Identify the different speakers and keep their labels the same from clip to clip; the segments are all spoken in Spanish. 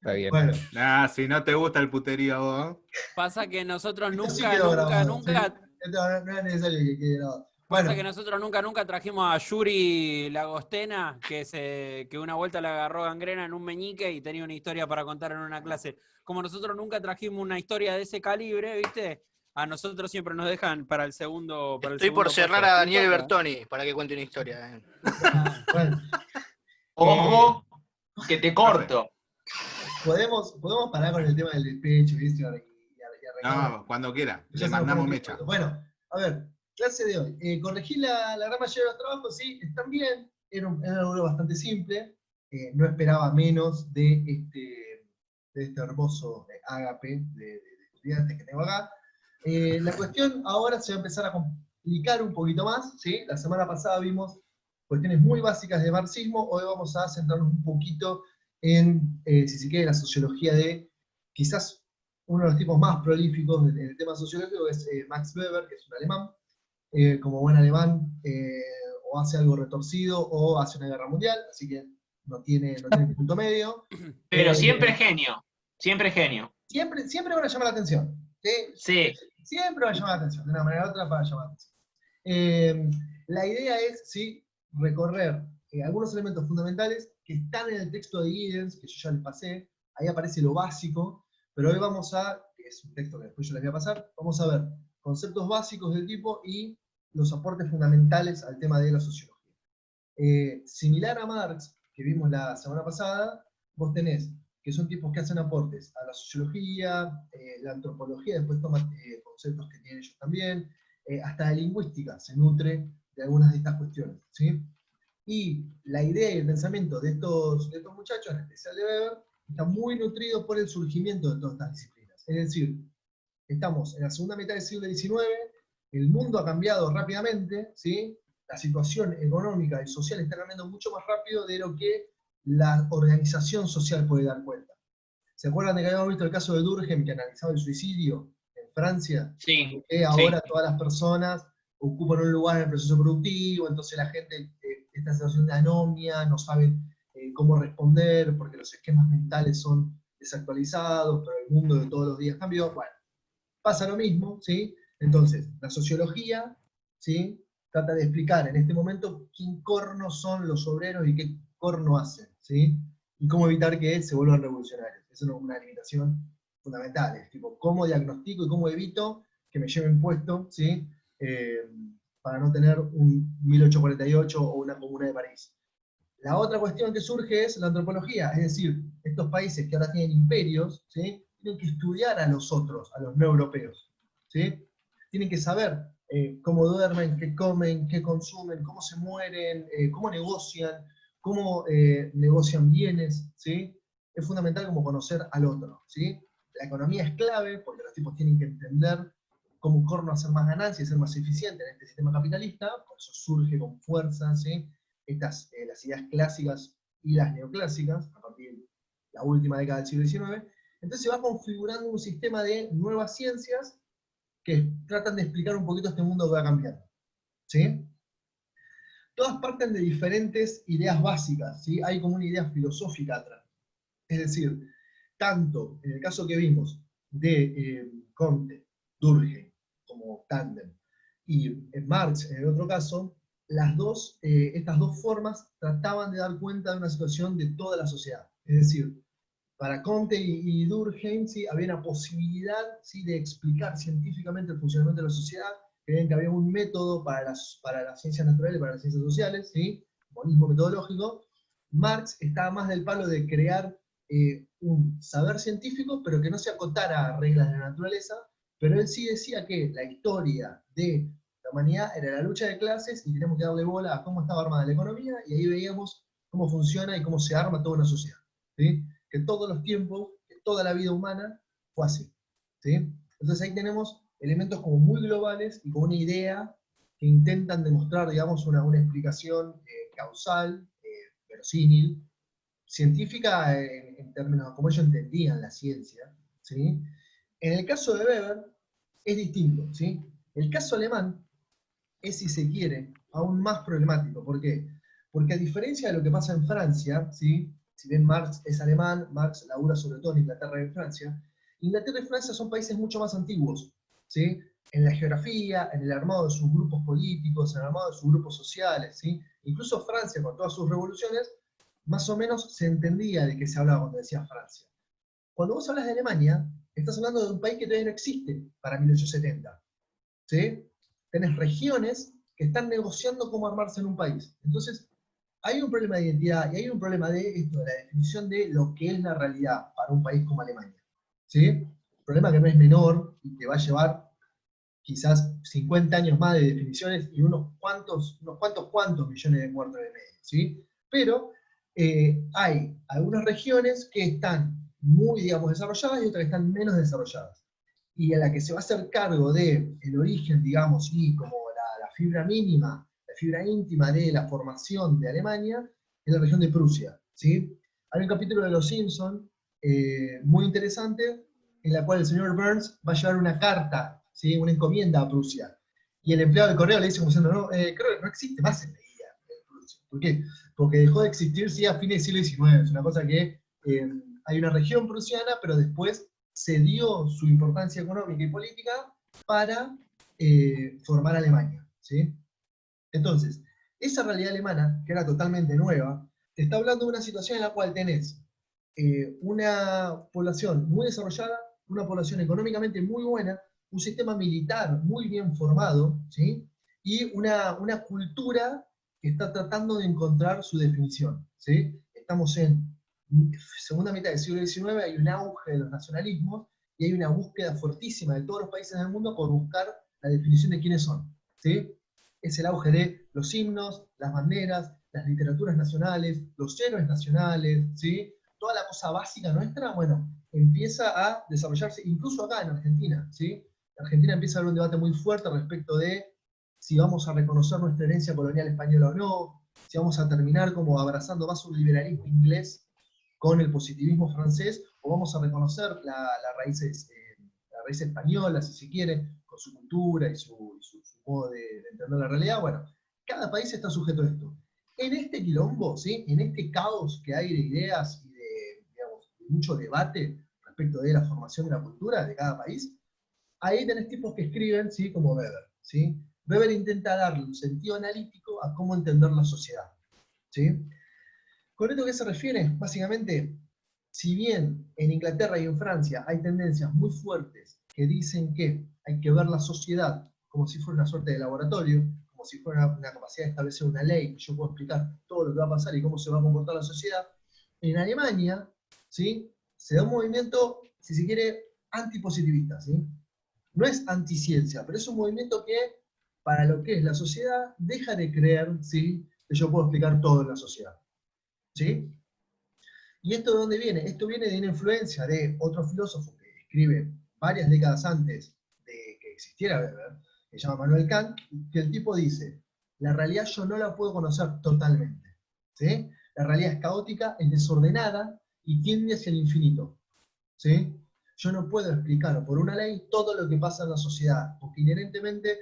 Speaker 1: Está bien.
Speaker 2: Bueno,
Speaker 3: Nah, si no te gusta el puterío a vos.
Speaker 4: Pasa que nosotros
Speaker 2: esto sí
Speaker 4: nunca,
Speaker 2: quedó
Speaker 4: nunca,
Speaker 2: grabado,
Speaker 4: nunca.
Speaker 2: ¿sí? Esto no es necesario que quede grabado.
Speaker 4: Pasa
Speaker 2: Bueno,
Speaker 4: que nosotros nunca trajimos a Yuri Lagostena, que una vuelta le agarró gangrena en un meñique y tenía una historia para contar en una clase. Como nosotros nunca trajimos una historia de ese calibre, ¿viste? A nosotros siempre nos dejan para el segundo.
Speaker 5: Estoy por cerrar
Speaker 4: puesto.
Speaker 5: a Daniel Bertoni para que cuente una historia.
Speaker 2: bueno.
Speaker 1: Ojo, que te corto.
Speaker 2: Podemos parar con el tema del despecho, ¿viste? Y arrancar.
Speaker 3: No, cuando quiera.
Speaker 2: Ya
Speaker 3: Le
Speaker 2: se nos
Speaker 3: mandamos
Speaker 2: fue el
Speaker 3: mecha.
Speaker 2: tiempo. Bueno, a ver, clase de hoy. Corregí la gran mayoría de los trabajos, sí, están bien. Era algo bastante simple. No esperaba menos de este hermoso ágape de estudiantes que tengo acá. La cuestión ahora se va a empezar a complicar un poquito más, ¿sí? La semana pasada vimos cuestiones muy básicas de marxismo, hoy vamos a centrarnos un poquito en, si se quiere, la sociología de quizás uno de los tipos más prolíficos en el tema sociológico es Max Weber, que es un alemán. Como buen alemán, o hace algo retorcido o hace una guerra mundial, así que no tiene punto medio.
Speaker 1: Pero siempre genio. Siempre genio.
Speaker 2: Siempre van a llamar la atención. ¿Sí?
Speaker 1: Sí.
Speaker 2: Siempre va a llamar la atención, de una manera u otra va a llamar la atención. La idea es, ¿sí?, recorrer algunos elementos fundamentales que están en el texto de Giddens, que yo ya les pasé, ahí aparece lo básico, pero hoy vamos a, que es un texto que después yo les voy a pasar, vamos a ver conceptos básicos del tipo y los aportes fundamentales al tema de la sociología. Similar a Marx, que vimos la semana pasada, vos tenés que son tipos que hacen aportes a la sociología, la antropología, después toman conceptos que tienen ellos también, hasta la lingüística se nutre de algunas de estas cuestiones, ¿sí? Y la idea y el pensamiento de estos muchachos, en especial de Weber, está muy nutrido por el surgimiento de todas estas disciplinas. Es decir, estamos en la segunda mitad del siglo XIX, el mundo ha cambiado rápidamente, ¿sí? La situación económica y social está cambiando mucho más rápido de lo que la organización social puede dar cuenta. ¿Se acuerdan de que habíamos visto el caso de Durkheim, que analizaba el suicidio en Francia?
Speaker 1: Sí.
Speaker 2: Que ahora todas las personas ocupan un lugar en el proceso productivo, entonces la gente está en situación de anomia, no sabe cómo responder, porque los esquemas mentales son desactualizados, pero el mundo de todos los días cambió. Bueno, pasa lo mismo, ¿sí? Entonces, la sociología, ¿sí?, trata de explicar en este momento quién corno son los obreros y qué corno hacen, ¿sí? Y cómo evitar que se vuelvan revolucionarios. Eso es una limitación fundamental, es tipo, cómo diagnostico y cómo evito que me lleven puesto, ¿sí?, para no tener un 1848 o una comuna de París. La otra cuestión que surge es la antropología, es decir, estos países que ahora tienen imperios, ¿sí?, tienen que estudiar a los otros, a los no europeos, ¿sí? Tienen que saber cómo duermen, qué comen, qué consumen, cómo se mueren, cómo negocian bienes, ¿sí? Es fundamental como conocer al otro, ¿sí? La economía es clave porque los tipos tienen que entender cómo corno hacer más ganancias y ser más eficiente en este sistema capitalista, por eso surge con fuerza, ¿sí?, las ideas clásicas y las neoclásicas, a partir de la última década del siglo XIX. Entonces se va configurando un sistema de nuevas ciencias que tratan de explicar un poquito este mundo que va cambiando, ¿sí? Todas parten de diferentes ideas básicas, ¿sí? Hay como una idea filosófica atrás. Es decir, tanto en el caso que vimos de Comte, Durkheim, como Tandem, y en Marx, en el otro caso, estas dos formas trataban de dar cuenta de una situación de toda la sociedad. Es decir, para Comte y Durkheim, ¿sí?, había una posibilidad, ¿sí?, de explicar científicamente el funcionamiento de la sociedad, creían que había un método para las ciencias naturales y para las ciencias sociales, ¿sí?, monismo metodológico. Marx estaba más del palo de crear un saber científico, pero que no se acotara a reglas de la naturaleza, pero él sí decía que la historia de la humanidad era la lucha de clases y tenemos que darle bola a cómo estaba armada la economía, y ahí veíamos cómo funciona y cómo se arma toda una sociedad, ¿sí? Que todos los tiempos, que toda la vida humana fue así, ¿sí? Entonces ahí tenemos elementos como muy globales y con una idea que intentan demostrar, digamos, una explicación causal, verosímil, científica en términos de cómo ellos entendían la ciencia, ¿sí? En el caso de Weber es distinto, ¿sí? El caso alemán es, si se quiere, aún más problemático. ¿Por qué? Porque a diferencia de lo que pasa en Francia, ¿sí?, si bien Marx es alemán, Marx labura sobre todo en Inglaterra y Francia. Inglaterra y Francia son países mucho más antiguos, ¿sí? En la geografía, en el armado de sus grupos políticos, en el armado de sus grupos sociales, ¿sí? Incluso Francia, con todas sus revoluciones, más o menos se entendía de qué se hablaba cuando decía Francia. Cuando vos hablas de Alemania, estás hablando de un país que todavía no existe para 1870, ¿sí? Tenés regiones que están negociando cómo armarse en un país. Entonces, hay un problema de identidad y hay un problema de esto, de la definición de lo que es la realidad para un país como Alemania, ¿sí? Problema que no es menor y que va a llevar quizás 50 años más de definiciones y unos cuantos millones de muertos en el medio, ¿sí? Pero hay algunas regiones que están muy, digamos, desarrolladas y otras que están menos desarrolladas. Y a la que se va a hacer cargo del origen, digamos, y como la fibra mínima, la fibra íntima de la formación de Alemania, es la región de Prusia, ¿sí? Hay un capítulo de Los Simpson muy interesante, en la cual el señor Burns va a llevar una carta, ¿sí? Una encomienda a Prusia. Y el empleado del correo le dice como diciendo, no, creo que no existe más el día en Prusia. ¿Por qué? Porque dejó de existir, sí, a fines del siglo XIX. Es una cosa que hay una región prusiana, pero después se dio su importancia económica y política para formar Alemania, ¿sí? Entonces, esa realidad alemana, que era totalmente nueva, te está hablando de una situación en la cual tenés una población muy desarrollada, una población económicamente muy buena, un sistema militar muy bien formado, ¿sí? Y una cultura que está tratando de encontrar su definición, ¿sí? Estamos en segunda mitad del siglo XIX, hay un auge de los nacionalismos y hay una búsqueda fuertísima de todos los países del mundo por buscar la definición de quiénes son, ¿sí? Es el auge de los himnos, las banderas, las literaturas nacionales, los héroes nacionales, ¿sí? Toda la cosa básica nuestra, bueno, empieza a desarrollarse, incluso acá en Argentina, ¿sí? En Argentina empieza a haber un debate muy fuerte respecto de si vamos a reconocer nuestra herencia colonial española o no, si vamos a terminar como abrazando más un liberalismo inglés con el positivismo francés, o vamos a reconocer la raíz española, si se quiere, con su cultura y su modo de entender la realidad. Bueno, cada país está sujeto a esto. En este quilombo, ¿sí? En este caos que hay de ideas y digamos, de mucho debate respecto de la formación de la cultura de cada país, ahí tenés tipos que escriben, ¿sí? Como Weber, ¿sí? Weber intenta darle un sentido analítico a cómo entender la sociedad, ¿sí? ¿Con esto qué se refiere? Básicamente, si bien en Inglaterra y en Francia hay tendencias muy fuertes que dicen que hay que ver la sociedad como si fuera una suerte de laboratorio, como si fuera una capacidad de establecer una ley, que yo puedo explicar todo lo que va a pasar y cómo se va a comportar la sociedad, en Alemania, ¿sí? Se da un movimiento, si se quiere, antipositivista, ¿sí? No es anticiencia, pero es un movimiento que, para lo que es la sociedad, deja de creer, ¿sí? Que yo puedo explicar todo en la sociedad, ¿sí? ¿Y esto de dónde viene? Esto viene de una influencia de otro filósofo que escribe varias décadas antes de que existiera Weber, que se llama Manuel Kant, que el tipo dice, la realidad yo no la puedo conocer totalmente, ¿sí? La realidad es caótica, es desordenada y tiende hacia el infinito, ¿sí? Yo no puedo explicar por una ley todo lo que pasa en la sociedad, porque inherentemente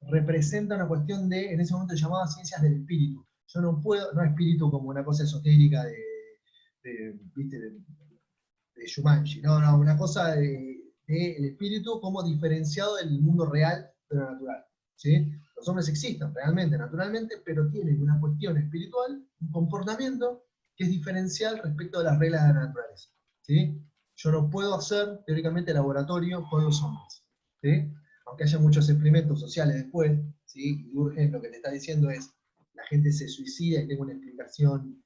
Speaker 2: representa una cuestión de, en ese momento se llamaba ciencias del espíritu. Yo no puedo, no espíritu como una cosa esotérica ¿viste? De Shumanji, no, no, una cosa el espíritu como diferenciado del mundo real de lo natural, ¿sí? Los hombres existen realmente, naturalmente, pero tienen una cuestión espiritual, un comportamiento que es diferencial respecto de las reglas de la naturaleza, ¿sí? Yo no puedo hacer, teóricamente, laboratorio con los hombres, ¿sí? Aunque haya muchos experimentos sociales después, ¿sí? Y Durkheim lo que te está diciendo es, la gente se suicida y tengo una explicación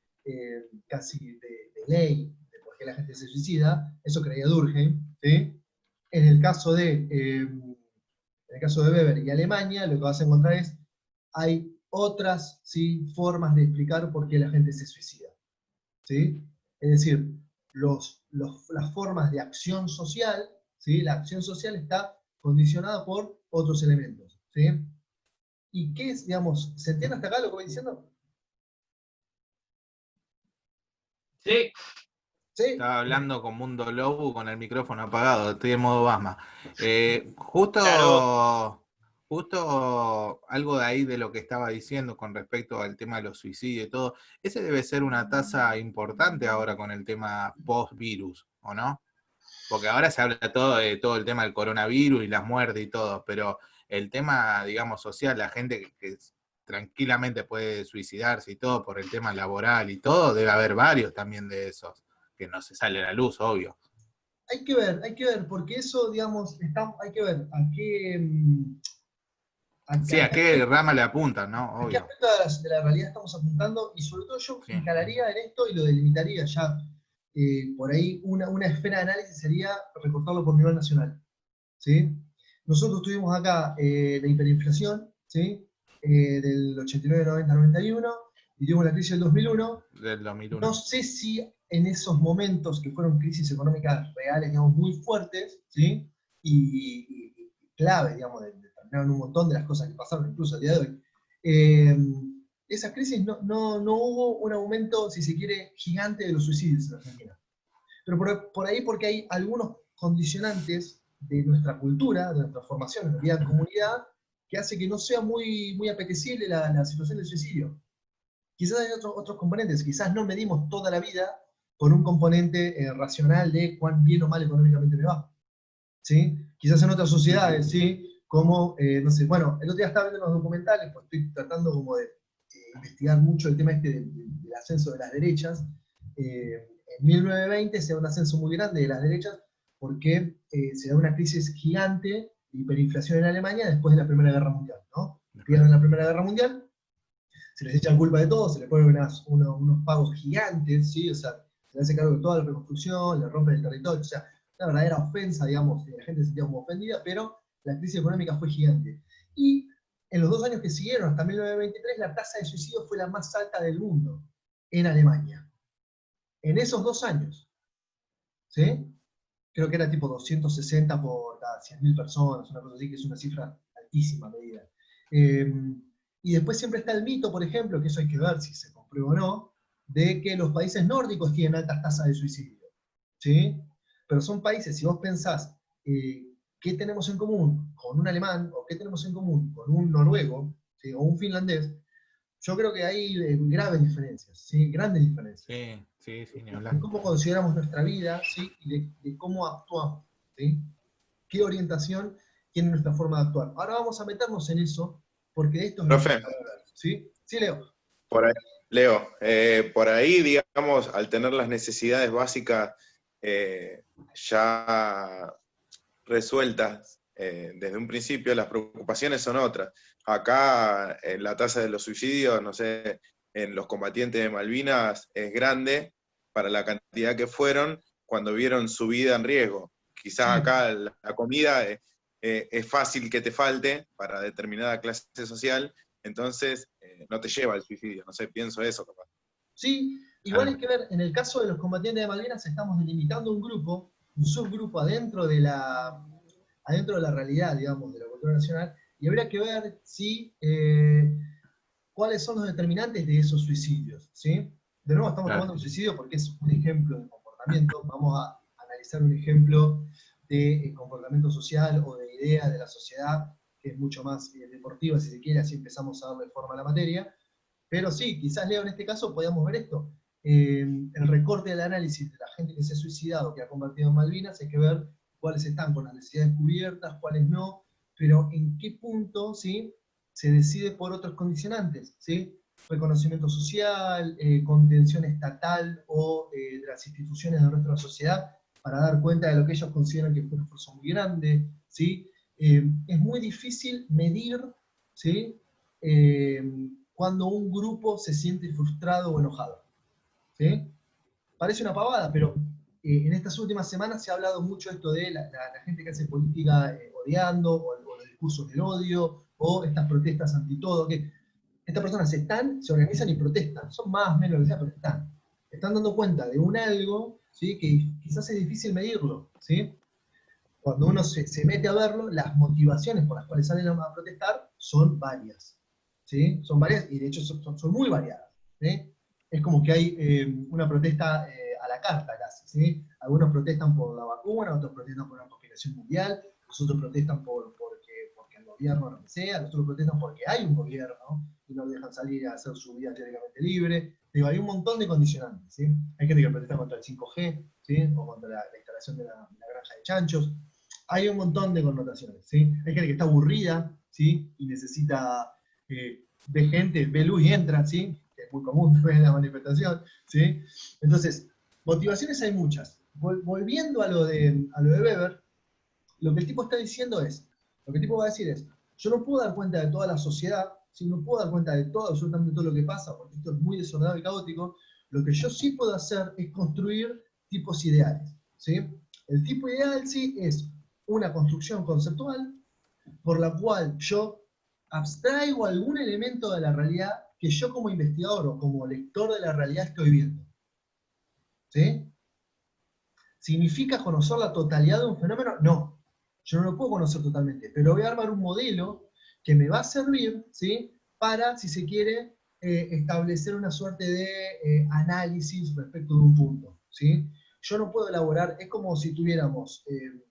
Speaker 2: casi de ley de por qué la gente se suicida, eso creía Durkheim, ¿sí? En el caso de Weber y Alemania, lo que vas a encontrar es, hay otras, ¿sí? Formas de explicar por qué la gente se suicida, ¿sí? Es decir, las formas de acción social, ¿sí? La acción social está condicionada por otros elementos, ¿sí? ¿Y qué es, digamos, se entiende hasta acá lo que voy diciendo?
Speaker 1: Sí,
Speaker 2: ¿Sí?
Speaker 3: Estaba hablando con Mundo Lobo con el micrófono apagado, estoy en modo Basma.
Speaker 1: claro.
Speaker 3: Justo justo algo de ahí de lo que estaba diciendo con respecto al tema de los suicidios y todo, ese debe ser una tasa importante ahora con el tema post-virus, ¿o no? Porque ahora se habla todo de todo el tema del coronavirus y las muertes y todo, pero el tema, digamos, social, la gente que tranquilamente puede suicidarse y todo por el tema laboral y todo, debe haber varios también de esos, que no se sale a la luz, obvio.
Speaker 2: Hay que ver, porque eso, digamos, hay que ver a qué,
Speaker 3: Sí, a qué rama le apuntan, ¿no?
Speaker 2: a qué
Speaker 3: Obvio.
Speaker 2: aspecto de la realidad estamos apuntando, y sobre todo yo
Speaker 3: Sí.
Speaker 2: encararía en esto y lo delimitaría ya. Por ahí una esfera de análisis sería recortarlo por nivel nacional. ¿Sí? Nosotros tuvimos acá la hiperinflación, ¿sí? Del 89, 90, 91, y tuvimos la crisis del 2001.
Speaker 3: Del 2001.
Speaker 2: No sé si en esos momentos que fueron crisis económicas reales, digamos, muy fuertes, ¿sí? Y clave, digamos, determinaron un montón de las cosas que pasaron incluso al día de hoy. Esas crisis no hubo un aumento, si se quiere, gigante de los suicidios en Argentina. Pero por ahí porque hay algunos condicionantes de nuestra cultura, de nuestra formación en la vida en comunidad, que hace que no sea muy apetecible la situación del suicidio. Quizás hay otros componentes, quizás no medimos toda la vida por un componente racional de cuán bien o mal económicamente me va. ¿Sí? Quizás en otras sociedades, ¿sí? Como, no sé, bueno, el otro día estaba viendo unos documentales, pues estoy tratando como de investigar mucho el tema este del ascenso de las derechas. En 1920 se da un ascenso muy grande de las derechas porque se da una crisis gigante de hiperinflación en Alemania después de la Primera Guerra Mundial, ¿no? Pierden la Primera Guerra Mundial, se les echan culpa de todo, se les ponen unos pagos gigantes, ¿sí? O sea, se les hace cargo de toda la reconstrucción, le rompen el territorio, o sea, una verdadera ofensa, digamos, la gente se sentía como ofendida, pero la crisis económica fue gigante. Y en los 2 años que siguieron, hasta 1923, la tasa de suicidio fue la más alta del mundo, en Alemania. En esos 2 años, ¿sí? Creo que era tipo 260 por cada 100.000 personas, una cosa así, que es una cifra altísima medida. Y después siempre está el mito, por ejemplo, que eso hay que ver si se comprueba o no, de que los países nórdicos tienen altas tasas de suicidio. ¿Sí? Pero son países, si vos pensás, ¿qué tenemos en común con un alemán, o qué tenemos en común con un noruego, ¿sí? O un finlandés? Yo creo que hay graves diferencias, ¿sí? Grandes diferencias.
Speaker 3: Sí, ni hablar.
Speaker 2: De cómo consideramos nuestra vida, ¿sí? Y de cómo actuamos, ¿sí? ¿Qué orientación tiene nuestra forma de actuar? Ahora vamos a meternos en eso, porque de esto es lo que
Speaker 6: Profe,
Speaker 2: vamos a hablar, ¿sí? Sí, Leo.
Speaker 6: por ahí, Leo, por ahí, digamos, al tener las necesidades básicas ya resueltas desde un principio, las preocupaciones son otras. Acá la tasa de los suicidios, no sé, en los combatientes de Malvinas es grande para la cantidad que fueron cuando vieron su vida en riesgo. Quizás
Speaker 2: Sí.
Speaker 6: acá la comida es fácil que te falte para determinada clase social, entonces no te lleva al suicidio. No sé, pienso eso capaz.
Speaker 2: Sí, igual hay que ver, en el caso de los combatientes de Malvinas estamos delimitando un grupo, un subgrupo adentro de la realidad, digamos, de la cultura nacional, y habría que ver si, cuáles son los determinantes de esos suicidios, ¿sí? De nuevo estamos tomando un suicidio porque es un ejemplo de comportamiento, vamos a analizar un ejemplo de comportamiento social o de idea de la sociedad, que es mucho más deportiva, si se quiere, así empezamos a darle forma a la materia. Pero sí, quizás, Leo, en este caso podíamos ver esto. El recorte del análisis de la gente que se ha suicidado, que ha combatido en Malvinas, hay que ver cuáles están con las necesidades cubiertas, cuáles no, pero en qué punto, ¿sí?, se decide por otros condicionantes, ¿sí? Reconocimiento social, contención estatal o de las instituciones de nuestra sociedad, para dar cuenta de lo que ellos consideran que fue un esfuerzo muy grande, ¿sí? Es muy difícil medir, ¿sí?, cuando un grupo se siente frustrado o enojado. ¿Sí? Parece una pavada, pero en estas últimas semanas se ha hablado mucho esto de la gente que hace política odiando, o los discursos del odio, o estas protestas anti todo, que estas personas se organizan y protestan, son más, menos, lo que sea, pero están dando cuenta de un algo, ¿sí?, que quizás es difícil medirlo, ¿sí? Cuando uno se mete a verlo, las motivaciones por las cuales salen a protestar son varias, ¿sí? Son varias, y de hecho son muy variadas, ¿sí? Es como que hay una protesta a la carta casi, ¿sí? Algunos protestan por la vacuna, otros protestan por una conspiración mundial, los otros protestan porque gobierno, lo que sea, nosotros protestamos porque hay un gobierno y no dejan salir a hacer su vida teóricamente libre. Digo, hay un montón de condicionantes, ¿sí? Hay gente que protesta contra el 5G, ¿sí? O contra la instalación de la granja de chanchos. Hay un montón de connotaciones, ¿sí? Hay gente que está aburrida, ¿sí? Y necesita, ve gente, ve luz y entra, ¿sí? Que es muy común también en la manifestación, ¿sí? Entonces, motivaciones hay muchas. Volviendo a lo de Weber, lo que el tipo está diciendo es, lo que el tipo va a decir es, yo no puedo dar cuenta de toda la sociedad, si no puedo dar cuenta de todo, absolutamente todo lo que pasa, porque esto es muy desordenado y caótico, lo que yo sí puedo hacer es construir tipos ideales, ¿sí? El tipo ideal, sí, es una construcción conceptual por la cual yo abstraigo algún elemento de la realidad que yo como investigador o como lector de la realidad estoy viendo, ¿sí? ¿Significa conocer la totalidad de un fenómeno? No, yo no lo puedo conocer totalmente, pero voy a armar un modelo que me va a servir, ¿sí? Para, si se quiere, establecer una suerte de análisis respecto de un punto, ¿sí? Yo no puedo elaborar, es como si tuviéramos,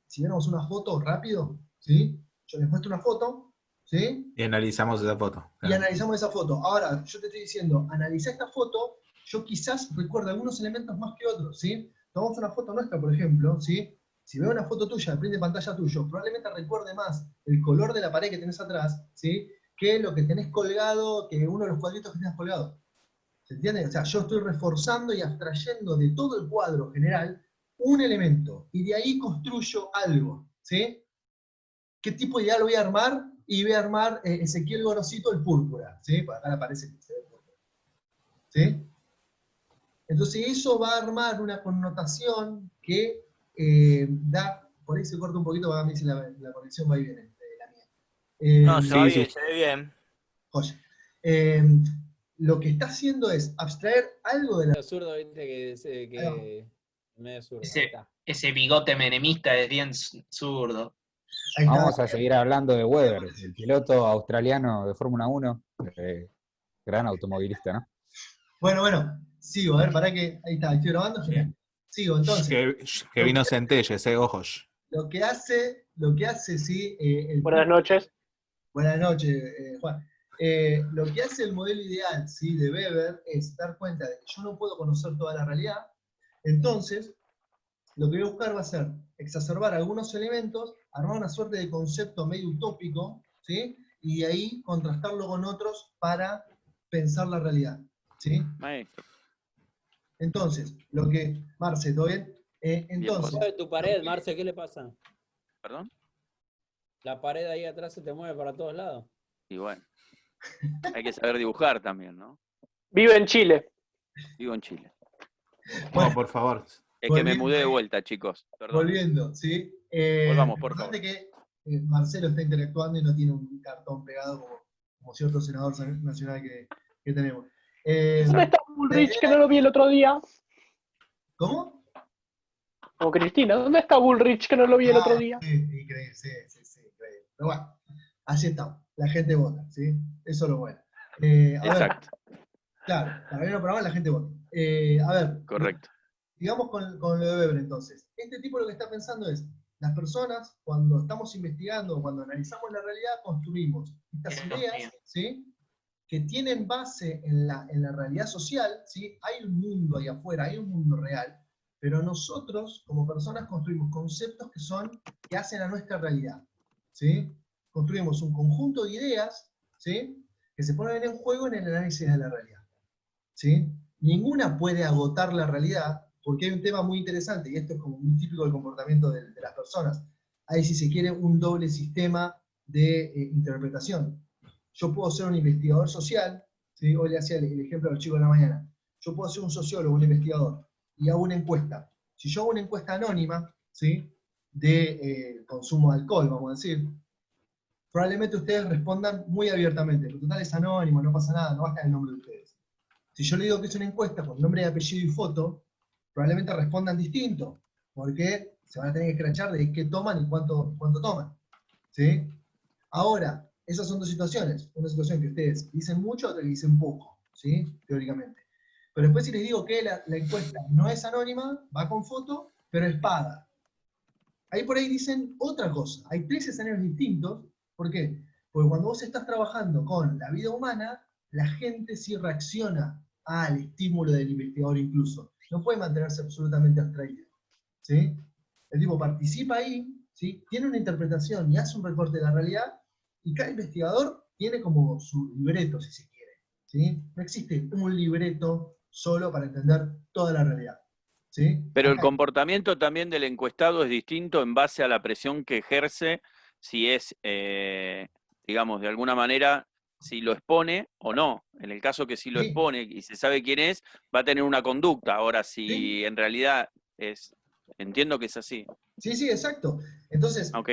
Speaker 2: si viéramos una foto rápido, ¿sí? Yo les muestro una foto, ¿sí?
Speaker 3: Y analizamos esa foto.
Speaker 2: Y analizamos esa foto. Ahora, yo te estoy diciendo, analiza esta foto, yo quizás recuerdo algunos elementos más que otros, ¿sí? Tomamos una foto nuestra, por ejemplo, ¿sí? Si veo una foto tuya, el print de pantalla tuyo, probablemente recuerde más el color de la pared que tenés atrás, ¿sí? Que lo que tenés colgado, que uno de los cuadritos que tenés colgado. ¿Se entiende? O sea, yo estoy reforzando y abstrayendo de todo el cuadro general un elemento, y de ahí construyo algo, ¿sí? ¿Qué tipo de ideal voy a armar? Y voy a armar Ezequiel Gorosito el púrpura, ¿sí? Por acá aparece que se ve púrpura, ¿sí? Entonces eso va a armar una connotación que da, por ahí se corta un poquito, porque a mí si la conexión va y viene, la mía.
Speaker 5: No, se va
Speaker 3: sí,
Speaker 5: bien,
Speaker 3: sí.
Speaker 5: se ve bien.
Speaker 2: Joya. Lo que está haciendo es abstraer algo de la...
Speaker 4: Medio zurdo, viste, que medio zurdo. Ahí está.
Speaker 1: Ese bigote menemista es bien zurdo.
Speaker 2: Ahí está.
Speaker 7: Vamos a seguir hablando de Weber, el piloto australiano de Fórmula 1, gran automovilista, ¿no?
Speaker 2: Bueno, sigo, a ver, para que... Ahí está, estoy grabando, genial. Sigo, entonces.
Speaker 3: Que vino Centelles, ojos.
Speaker 2: Lo que hace, sí,
Speaker 8: Buenas noches.
Speaker 2: Buenas noches, Juan. Lo que hace el modelo ideal, ¿sí? De Weber es dar cuenta de que yo no puedo conocer toda la realidad, entonces lo que voy a buscar va a ser exacerbar algunos elementos, armar una suerte de concepto medio utópico, ¿sí? Y de ahí contrastarlo con otros para pensar la realidad, ¿sí?
Speaker 9: Maestro.
Speaker 2: Entonces, lo que... Marce, ¿todo bien? Entonces...
Speaker 4: Mueve tu pared, Marce, ¿qué le pasa?
Speaker 9: ¿Perdón?
Speaker 4: La pared ahí atrás se te mueve para todos lados.
Speaker 9: Y bueno. Hay que saber dibujar también, ¿no?
Speaker 8: Vive en Chile.
Speaker 9: Vivo en Chile.
Speaker 3: No, por favor.
Speaker 9: Es que me mudé de vuelta, chicos. Perdón.
Speaker 2: Volviendo, ¿sí?
Speaker 9: Volvamos, por favor.
Speaker 2: Importante que Marcelo está interactuando y no tiene un cartón pegado como cierto senador nacional que tenemos.
Speaker 8: ¿Dónde está Bullrich que no lo vi el otro día?
Speaker 2: ¿Cómo?
Speaker 8: O Cristina, ¿dónde está Bullrich que no lo vi el otro día?
Speaker 2: Sí, increíble, sí, increíble. Pero bueno, así estamos. La gente vota, ¿sí? Eso es lo bueno.
Speaker 9: Exacto.
Speaker 2: Claro, para bien o para mal la gente vota. A ver.
Speaker 9: Correcto.
Speaker 2: Digamos con lo de Weber entonces. Este tipo lo que está pensando es, las personas cuando estamos investigando, cuando analizamos la realidad, construimos estas ideas, ¿sí? Que tienen base en la realidad social, ¿sí? Hay un mundo ahí afuera, hay un mundo real, pero nosotros como personas construimos conceptos que hacen a nuestra realidad, ¿sí? Construimos un conjunto de ideas, ¿sí? Que se ponen en juego en el análisis de la realidad, ¿sí? Ninguna puede agotar la realidad, porque hay un tema muy interesante, y esto es como muy típico del comportamiento de las personas. Hay, si se quiere, un doble sistema de interpretación. Yo puedo ser un investigador social, ¿sí? Hoy le hacía el ejemplo al chico de la mañana. Yo puedo ser un sociólogo, un investigador, y hago una encuesta. Si yo hago una encuesta anónima, ¿sí? De consumo de alcohol, vamos a decir, probablemente ustedes respondan muy abiertamente, pero total es anónimo, no pasa nada, no va a estar el nombre de ustedes. Si yo le digo que es una encuesta con nombre, apellido y foto, probablemente respondan distinto, porque se van a tener que escrachar de qué toman y cuánto toman, ¿sí? Ahora, esas son dos situaciones. Una situación que ustedes dicen mucho, otra que dicen poco, ¿sí? Teóricamente. Pero después si les digo que la encuesta no es anónima, va con foto, pero es paga. Ahí por ahí dicen otra cosa. Hay tres escenarios distintos. ¿Por qué? Porque cuando vos estás trabajando con la vida humana, la gente sí reacciona al estímulo del investigador incluso. No puede mantenerse absolutamente abstraído. ¿Sí? El tipo participa ahí, ¿sí? Tiene una interpretación y hace un recorte de la realidad, y cada investigador tiene como su libreto, si se quiere. ¿Sí? No existe un libreto solo para entender toda la realidad. ¿Sí?
Speaker 9: Pero el
Speaker 2: Acá-
Speaker 9: comportamiento también del encuestado es distinto en base a la presión que ejerce, si es, digamos, de alguna manera, si lo expone o no. En el caso que si lo
Speaker 2: Sí.
Speaker 9: expone y se sabe quién es, va a tener una conducta. Ahora, si
Speaker 2: Sí.
Speaker 9: en realidad es, entiendo que es así.
Speaker 2: Sí, exacto. Entonces,
Speaker 9: Ok,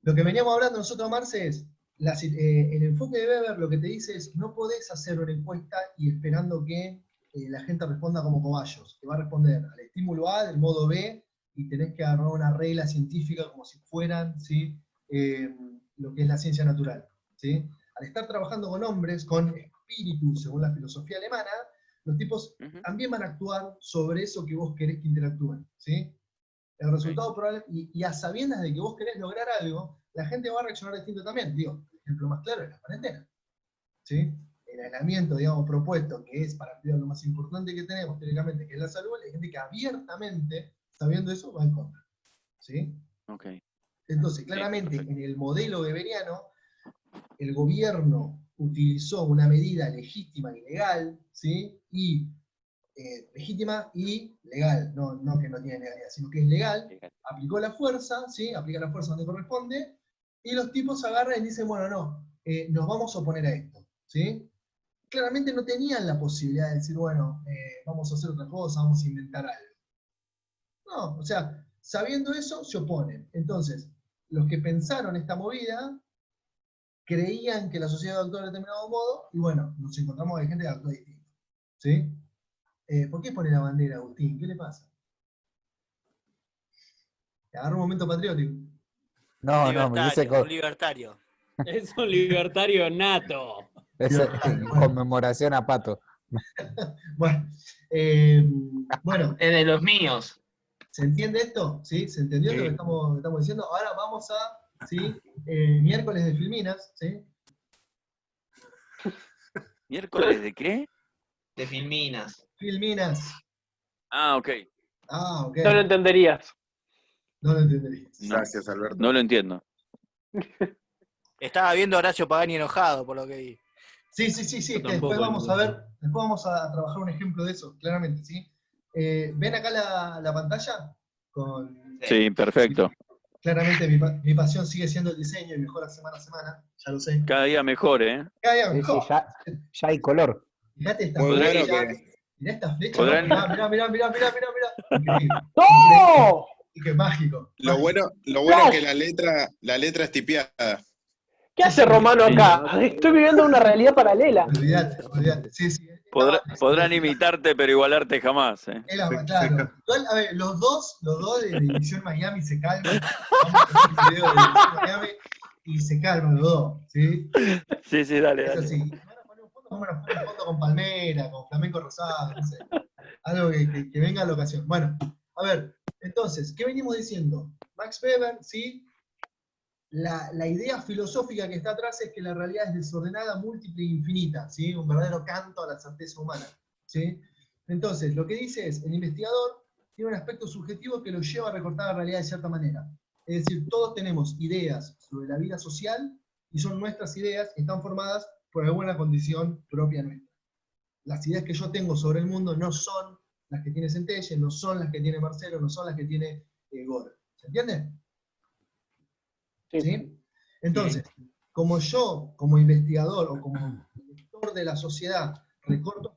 Speaker 2: lo que veníamos hablando nosotros, Marce, es el enfoque de Weber lo que te dice es no podés hacer una encuesta y esperando que la gente responda como cobayos. Te va a responder al estímulo A del modo B y tenés que agarrar una regla científica como si fueran, ¿sí? Lo que es la ciencia natural. ¿Sí? Al estar trabajando con hombres, con espíritu, según la filosofía alemana, los tipos
Speaker 9: ujú,
Speaker 2: también van a actuar sobre eso que vos querés que interactúen. ¿Sí? El resultado probable, y a sabiendas de que vos querés lograr algo, la gente va a reaccionar distinto también. Digo, el ejemplo más claro es la cuarentena. ¿Sí? El aislamiento, digamos, propuesto, que es para cuidar lo más importante que tenemos teóricamente, que es la salud, hay gente que abiertamente, sabiendo eso, va en contra. ¿Sí?
Speaker 9: ok.
Speaker 2: Entonces,
Speaker 9: Sí,
Speaker 2: claramente,
Speaker 9: perfecto.
Speaker 2: en el modelo weberiano, el gobierno utilizó una medida legítima y legal, ¿sí? Y legítima y legal, no que no tiene legalidad, sino que es legal, aplicó la fuerza, ¿sí? Aplica la fuerza donde corresponde, y los tipos agarran y dicen, bueno, no, nos vamos a oponer a esto, ¿sí? Claramente no tenían la posibilidad de decir, bueno, vamos a hacer otra cosa, vamos a inventar algo. No, o sea, sabiendo eso, se oponen. Entonces, los que pensaron esta movida creían que la sociedad actuó de determinado modo, y bueno, nos encontramos con gente que actúa distinto, ¿sí? ¿Por qué pone la bandera, Agustín? ¿Qué le pasa? Te agarra un momento patriótico.
Speaker 7: No, no, me hubiese
Speaker 5: Un libertario.
Speaker 4: Es un libertario nato.
Speaker 7: en conmemoración a Pato.
Speaker 2: Bueno, bueno,
Speaker 1: Es de los míos.
Speaker 2: ¿se entiende esto? ¿Sí? ¿Se entendió
Speaker 3: Sí.
Speaker 2: lo que estamos diciendo? Ahora vamos a, ¿sí? Miércoles de Filminas, ¿sí?
Speaker 9: ¿Miércoles de qué?
Speaker 1: De Filminas.
Speaker 2: Filminas.
Speaker 9: Ah, ok.
Speaker 2: Ah, ok.
Speaker 8: No lo entenderías.
Speaker 2: No lo entendería.
Speaker 9: No,
Speaker 6: Gracias, Alberto.
Speaker 9: no lo entiendo.
Speaker 5: Estaba viendo a Horacio Pagani enojado, por lo que vi.
Speaker 2: Sí,
Speaker 4: Yo
Speaker 2: que después
Speaker 4: tampoco
Speaker 2: vamos a
Speaker 4: lo
Speaker 2: ver, después vamos a trabajar un ejemplo de eso, claramente, ¿sí? ¿Ven acá la pantalla?
Speaker 9: Sí, perfecto.
Speaker 2: Claramente mi pasión sigue siendo el diseño y mejora semana a semana, ya lo sé.
Speaker 9: Cada día mejor, ¿eh?
Speaker 2: Cada día
Speaker 7: Sí, sí,
Speaker 2: mejor.
Speaker 7: ya hay color.
Speaker 2: Fíjate esta
Speaker 6: Muy
Speaker 2: flecha,
Speaker 6: bueno que
Speaker 2: mirá esta flecha,
Speaker 9: Podrán-
Speaker 2: no, mirá. Increíble.
Speaker 8: ¡No!
Speaker 2: Y que mágico.
Speaker 6: lo
Speaker 2: mágico.
Speaker 6: bueno es que la letra es tipiada.
Speaker 8: ¿Qué hace Romano acá? Estoy viviendo una realidad paralela.
Speaker 2: Olvídate. Sí.
Speaker 9: Podrán imitarte, pero igualarte jamás, ¿eh?
Speaker 2: Claro. Igual, a ver, los dos de División Miami se calman. Vamos a poner el video de División Miami y se calman los dos, ¿sí?
Speaker 9: Sí, dale,
Speaker 2: Es
Speaker 9: dale.
Speaker 2: así. Si van a poner un fondo, vamos a poner un fondo con palmera, con flamenco rosado, no sé. Algo que venga a la ocasión. Bueno, a ver, entonces, ¿qué venimos diciendo? Max Weber, ¿sí? La idea filosófica que está atrás es que la realidad es desordenada, múltiple e infinita, ¿sí? Un verdadero canto a la certeza humana, ¿sí? Entonces, lo que dice es, el investigador tiene un aspecto subjetivo que lo lleva a recortar la realidad de cierta manera. Es decir, todos tenemos ideas sobre la vida social y son nuestras ideas que están formadas por alguna condición propia nuestra. Las ideas que yo tengo sobre el mundo no son las que tiene Centelle, no son las que tiene Marcelo, no son las que tiene Gore. ¿Se entiende? ¿Sí? Entonces, como yo, como investigador o como lector de la sociedad, recorto